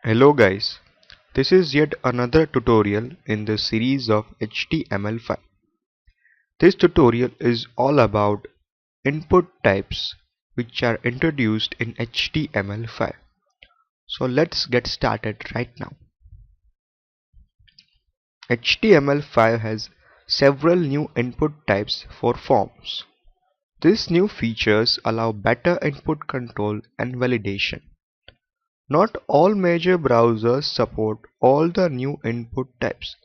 Hello guys, this is yet another tutorial in the series of HTML5. This tutorial is all about input types which are introduced in HTML5. So let's get started right now. HTML5 has several new input types for forms. These new features allow better input control and validation. Not all major browsers support all the new input types,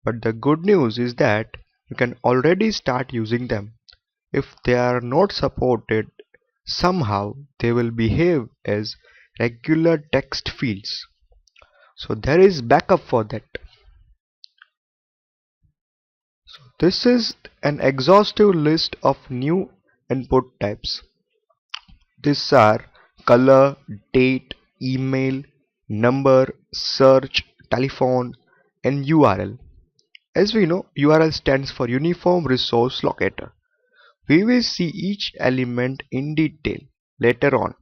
but the good news is that you can already start using them. If they are not supported, somehow they will behave as regular text fields. So there is backup for that. So this is an exhaustive list of new input types. These are color, date, email, number, search, telephone, and URL. As we know, URL stands for Uniform Resource Locator. We will see each element in detail later on.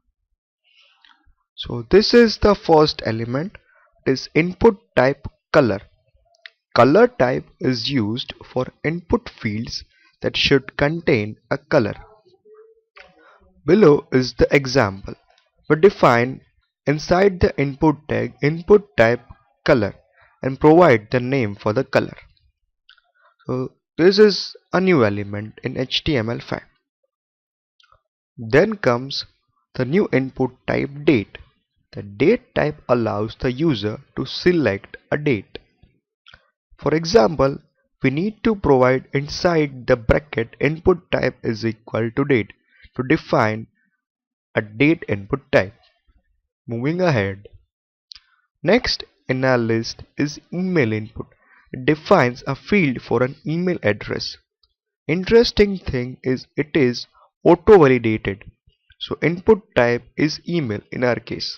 So this is the first element. It is input type color. Color type is used for input fields that should contain a color. Below is the example. We define inside the input tag input type color and provide the name for the color. So this is a new element in HTML5. Then comes the new input type date. The date type allows the user to select a date. For example, we need to provide inside the bracket input type is equal to date to define a date input type. Moving ahead. Next in our list is email input. It defines a field for an email address. Interesting thing is it is auto-validated. So input type is email in our case.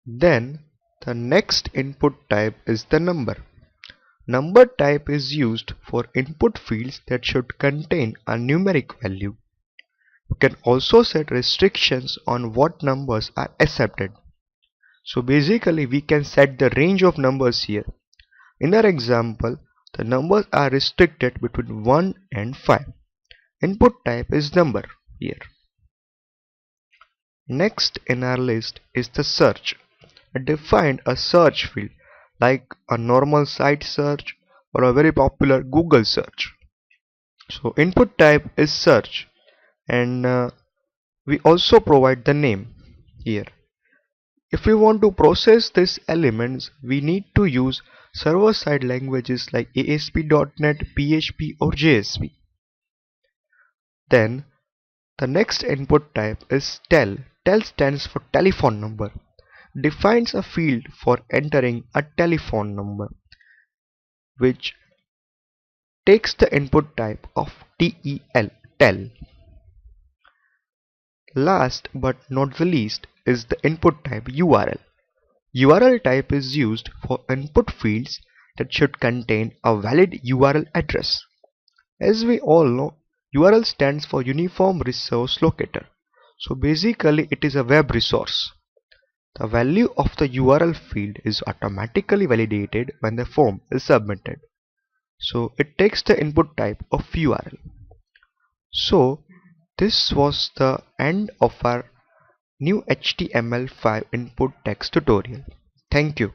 Then the next input type is the number. Number type is used for input fields that should contain a numeric value. You can also set restrictions on what numbers are accepted. So basically we can set the range of numbers here. In our example, the numbers are restricted between 1 and 5. Input type is number here. Next in our list is the search. It defines a search field like a normal site search or a very popular Google search. So input type is search, and we also provide the name here. If we want to process these elements, we need to use server-side languages like ASP.NET, PHP or JSP. Then the next input type is tel. Tel stands for telephone number. Defines a field for entering a telephone number, which takes the input type of tel. Last but not the least is the input type URL. URL type is used for input fields that should contain a valid URL address. As we all know, URL stands for Uniform Resource Locator. So basically it is a web resource. The value of the URL field is automatically validated when the form is submitted. So it takes the input type of URL. So this was the end of our new HTML5 input text tutorial. Thank you.